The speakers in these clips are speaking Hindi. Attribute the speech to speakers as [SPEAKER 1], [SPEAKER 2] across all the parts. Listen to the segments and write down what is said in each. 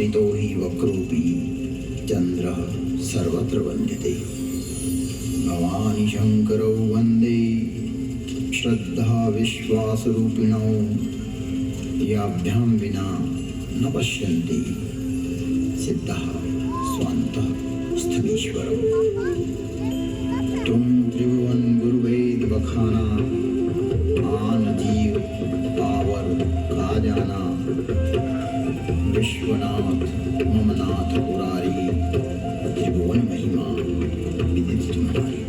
[SPEAKER 1] स्थितो हि वक्रोऽपि चन्द्रः सर्वत्र वन्द्यते। भवानि शङ्करौ वन्दे श्रद्धा विश्वासरूपिणौ याभ्यां विना न पश्यन्ति सिद्धः स्वान्तः स्थमीश्वरौ। त्वं त्रिभुवन गुरुवेद बखाना आन जीव पावर का जाना। विश्वनाथ मम नाथ पुरारी त्रिभुवन महिमा विदित तुम्हारी,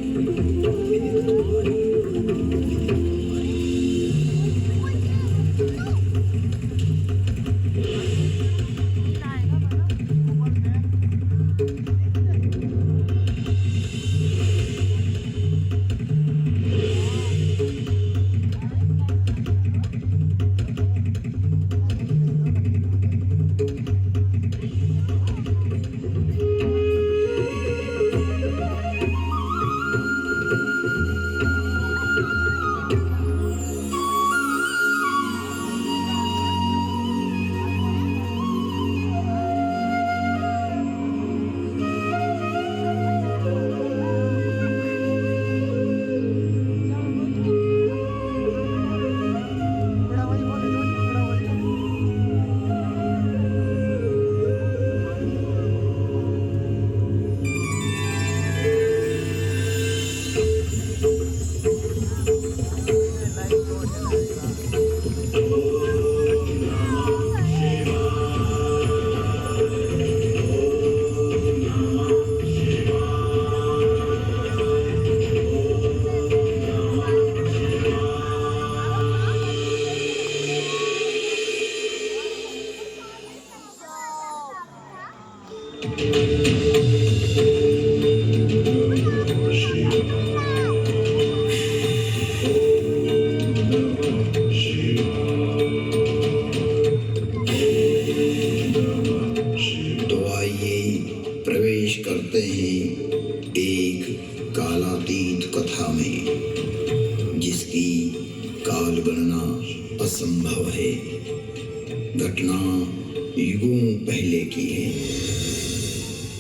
[SPEAKER 1] विदित तुम्हारी, विदित तुम्हारी। प्रवेश करते हैं एक कालातीत कथा में, जिसकी काल गणना असंभव है। घटना युगों पहले की है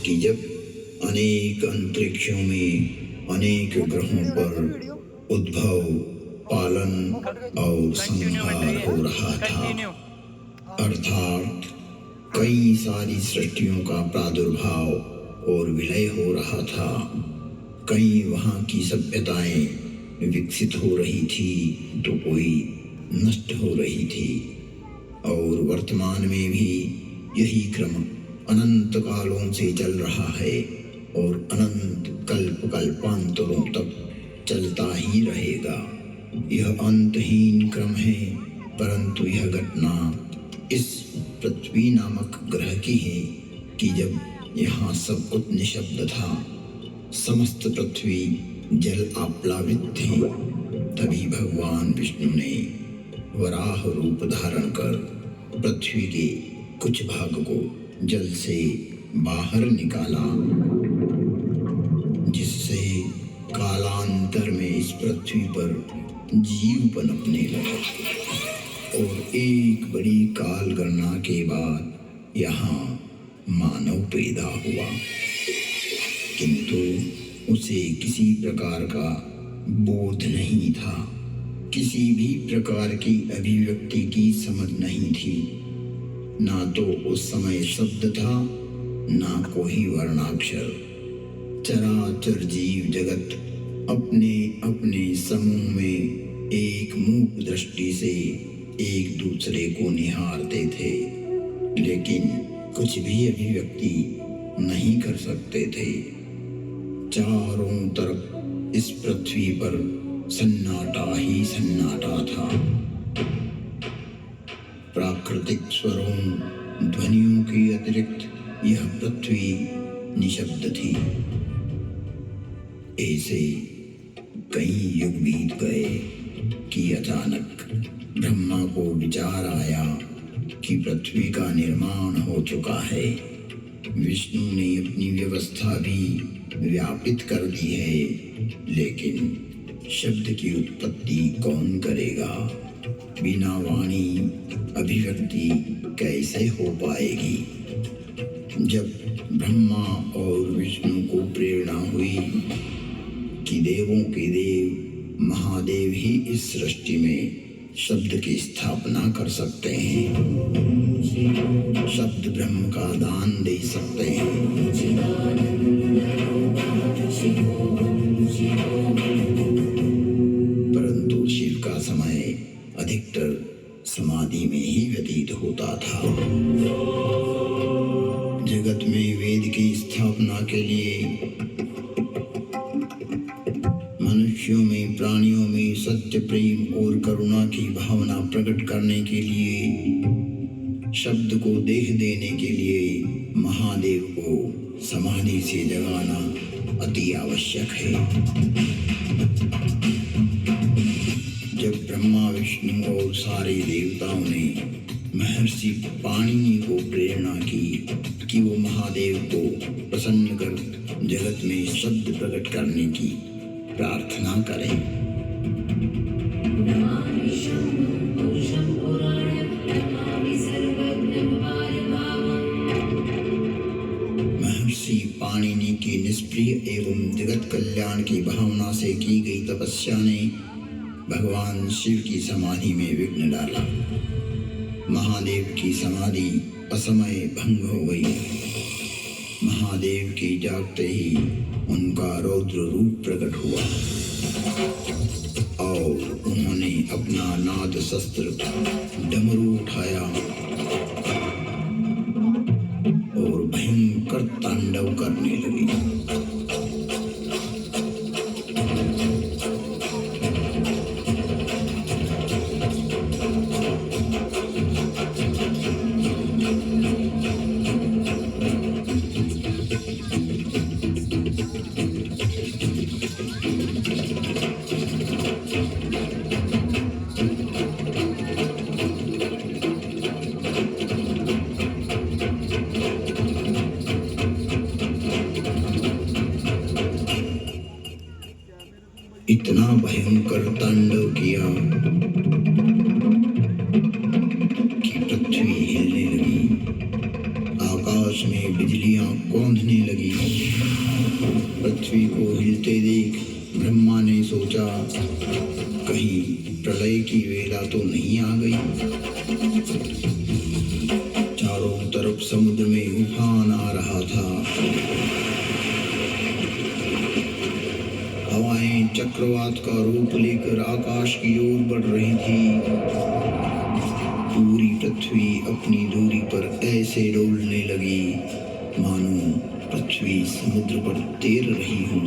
[SPEAKER 1] कि जब अनेक अंतरिक्षों में अनेक ग्रहों पर उद्भव, पालन और संहार हो रहा था। अर्थात कई सारी सृष्टियों का प्रादुर्भाव और विलय हो रहा था। कई वहाँ की सभ्यताएं विकसित हो रही थी तो कोई नष्ट हो रही थी, और वर्तमान में भी यही क्रम अनंत कालों से चल रहा है और अनंत कल्प कल्पांतरों तक चलता ही रहेगा। यह अंतहीन क्रम है, परंतु यह घटना इस पृथ्वी नामक ग्रह की है कि जब यहाँ सब कुछ निशब्द था, समस्त पृथ्वी जल आप्लावित थी, तभी भगवान विष्णु ने वराह रूप धारण कर पृथ्वी के कुछ भाग को जल से बाहर निकाला, जिससे कालांतर में इस पृथ्वी पर जीव पनपने लगे। और एक बड़ी काल गणना के बाद यहाँ मानव पैदा हुआ, किंतु उसे किसी प्रकार का बोध नहीं था, किसी भी प्रकार की अभिव्यक्ति की समझ नहीं थी। ना तो उस समय शब्द था, ना कोई वर्णाक्षर। चराचर जीव जगत अपने अपने समूह में एक मूक दृष्टि से एक दूसरे को निहारते थे, लेकिन कुछ भी अभिव्यक्ति नहीं कर सकते थे। चारों तरफ इस पृथ्वी पर सन्नाटा ही सन्नाटा था। प्राकृतिक स्वरों, ध्वनियों के अतिरिक्त यह पृथ्वी निशब्द थी। ऐसे कई युग बीत गए कि अचानक ब्रह्मा को विचार आया कि पृथ्वी का निर्माण हो चुका है। विष्णु ने अपनी व्यवस्था भी व्यापित कर दी है, लेकिन शब्द की उत्पत्ति कौन करेगा? बिना वाणी अभिव्यक्ति कैसे हो पाएगी? जब ब्रह्मा और विष्णु को प्रेरणा हुई कि देवों के देव महादेव ही इस सृष्टि में शब्द की स्थापना कर सकते हैं, शब्द ब्रह्म का दान दे सकते हैं, परंतु शिव का समय अधिकतर समाधि में ही व्यतीत होता था। जगत में वेद की स्थापना के लिए, मनुष्यों में, प्राणियों में सत्य, प्रेम और करुणा की भावना प्रकट करने के लिए, शब्द को देह देने के लिए महादेव को समाधि से जगाना अति आवश्यक है। जब ब्रह्मा, विष्णु और सारे देवताओं ने महर्षि पाणिनि को प्रेरणा की कि वो महादेव को प्रसन्न कर जगत में शब्द प्रकट करने की प्रार्थना करें, महर्षि पाणिनि की निष्प्रिय एवं जगत कल्याण की भावना से की गई तपस्या ने भगवान शिव की समाधि में विघ्न डाला। महादेव की समाधि असमय भंग हो गई। महादेव के जागते ही उनका रौद्र रूप प्रकट हुआ और उन्होंने अपना नाद शस्त्र डमरू उठाया और भयंकर तांडव करने लगे। इतना भयंकर तांडव किया कि पृथ्वी हिलने लगी, आकाश में बिजलियां कौंधने लगी। पृथ्वी को हिलते देख ब्रह्मा ने सोचा कहीं प्रलय की वेला तो नहीं आ गई। चारों तरफ समुद्र में उफान आ रहा था, हवाएं चक्रवात का रूप लेकर आकाश की ओर बढ़ रही थी। पूरी पृथ्वी अपनी दूरी पर ऐसे डोलने लगी मानो पृथ्वी समुद्र पर तैर रही हो।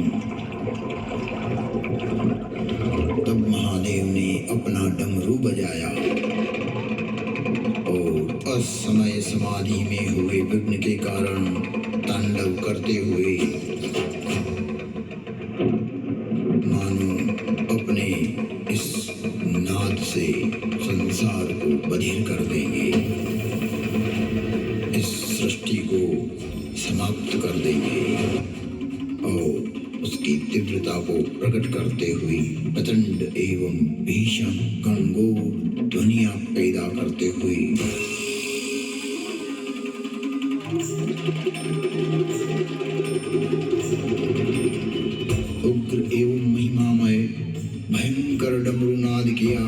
[SPEAKER 1] तब महादेव ने अपना डमरू बजाया और असमय समाधि में हुए विघ्न के कारण तांडव करते हुए मानो अपने इस नाद से संसार को बधिर कर देंगे, इस सृष्टि को समाप्त कर देंगे और उसकी तीव्रता को प्रकट करते हुए प्रचंड एवं भीषण गणगौर ध्वनियां पैदा करते हुए उग्र एवं महिमामय भयंकर डमरू नाद किया,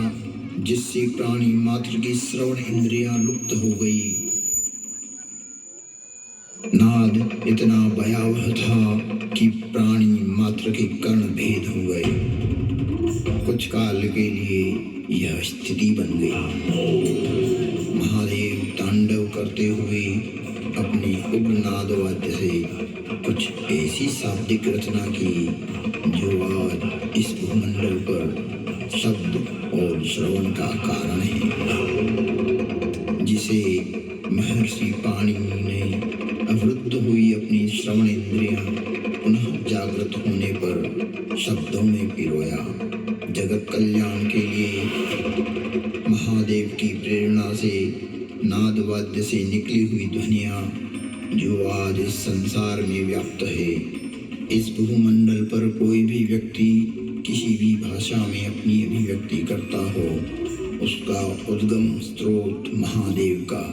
[SPEAKER 1] जिससे प्राणी मात्र की श्रवण इंद्रियां लुप्त हो गई। नाद इतना भयावह था कि प्राणी मात्र के कर्ण भेद हो गए। कुछ काल के लिए यह स्थिति बन गई। महादेव तांडव करते हुए अपनी उग्र नाद वाद्य से कुछ ऐसी शाब्दिक रचना की जो आज इस भूमंडल पर शब्द और श्रवण का कारण है, जिसे महर्षि पाणिनि ने अवरुद्ध हुई अपनी श्रवण इंद्रियां पुनः जागृत होने पर शब्दों में पिरोया। जगत कल्याण के लिए महादेव की प्रेरणा से नाद वाद्य से निकली हुई ध्वनियां जो आज इस संसार में व्याप्त है। इस भूमंडल पर कोई भी व्यक्ति किसी भी भाषा में अपनी अभिव्यक्ति करता हो, उसका उद्गम स्रोत महादेव का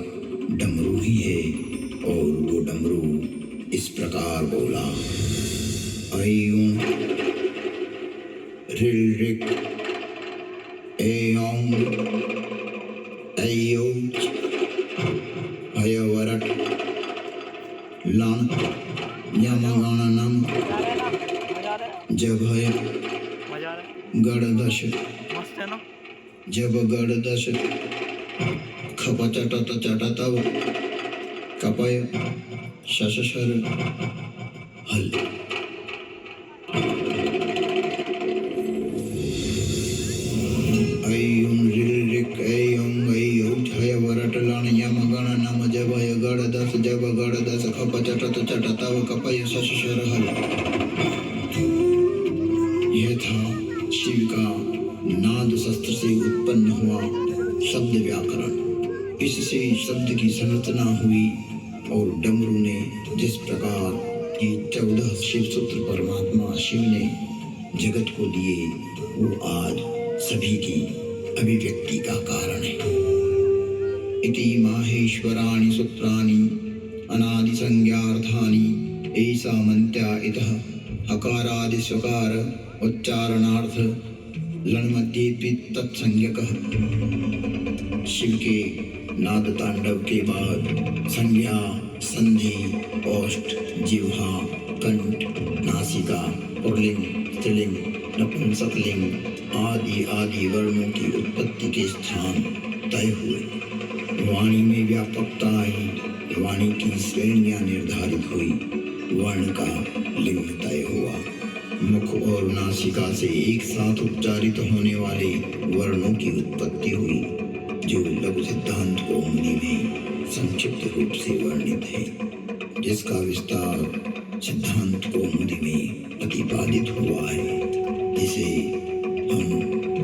[SPEAKER 1] डमरू ही है। और वो डमरू इस प्रकार बोला, ऐं ऋल ऋक ऐं ऐऔच हयवरट लण यमगणनम जभय गणदश जब गणदश खपचटत चटतव कपय शशशर हल। ऐं ऋल ऋक ऐं ऐऔच हयवरट लण यमगणनम जभय गणदश जब गणदश खपचटत चटतव कपय शशशर हल। यह था शिव का नाद शस्त्र से उत्पन्न हुआ शब्द व्याकरण। इससे शब्द की संरचना हुई और डमरू ने जिस प्रकार ये 14 शिव सूत्र परमात्मा शिव ने जगत को दिए, वो आज सभी की अभिव्यक्ति का कारण है। इति माहेश्वराणि सूत्राणि अनादि संज्ञार्थानि ऐसा मंत्या इतः हकारादि स्वकार उच्चारणार्थ लण मध्येपि तत्संज्ञकः। शिव के नाद तांडव के बाद संज्ञा, संधि, ओष्ठ, जिह्वा, कंठ, नासिका, पुल्लिंग, स्त्रीलिंग, नपुंसकलिंग आदि आदि वर्णों की उत्पत्ति के स्थान तय हुए। वाणी में व्यापकता आई, वाणी की श्रेणियां निर्धारित हुई, वर्ण का लिंग तय हुआ। मुख और नासिका से एक साथ उच्चारित होने वाले वर्णों की उत्पत्ति हुई, जो लघु सिद्धांत कौमुदी में संक्षिप्त रूप से वर्णित है, जिसका विस्तार सिद्धांत कौमुदी में प्रतिपादित हुआ है, जिसे हम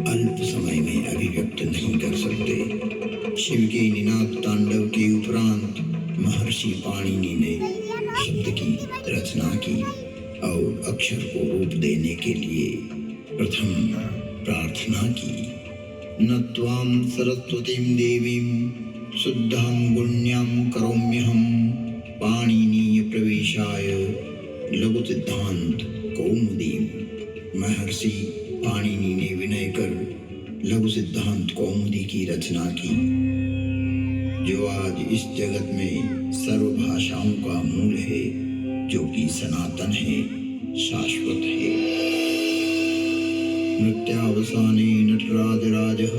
[SPEAKER 1] अल्प समय में अभिव्यक्त नहीं कर सकते। शिव के निनाद तांडव के उपरांत महर्षि पाणिनि ने शब्द की रचना की और अक्षर को रूप देने के लिए प्रथम प्रार्थना की। न त्वां सरस्वतीं देवीं शुद्धां गुण्यां करोम्यहं पाणिनीय प्रवेशाय लघु सिद्धांत कौमुदी। महर्षि पाणिनि ने विनय कर लघु सिद्धांत कौमुदी की रचना की, जो आज इस जगत में सर्व भाषाओं का मूल है, जो कि सनातन है, शाश्वत है। नृत्यावसाने नटराजराजः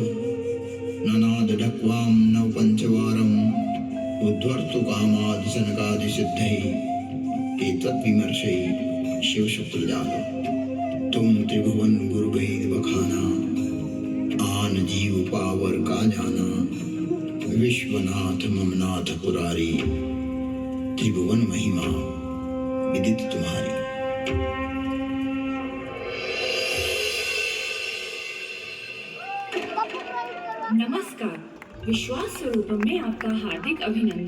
[SPEAKER 1] ननाद ढक्वां नव पंचवारम् उद्धर्तु कामादि सनकादि सिद्धैः के तत्विमर्शै शिव शुक्ल जात। तुम त्रिभुवन गुरु वेद बखाना, आन जीव पावर का जाना, विश्वनाथ ममनाथ पुरारी, त्रिभुवन महिमा विदित तुम्हारी।
[SPEAKER 2] नमस्कार, विश्वास स्वरूपम में आपका हार्दिक अभिनंदन।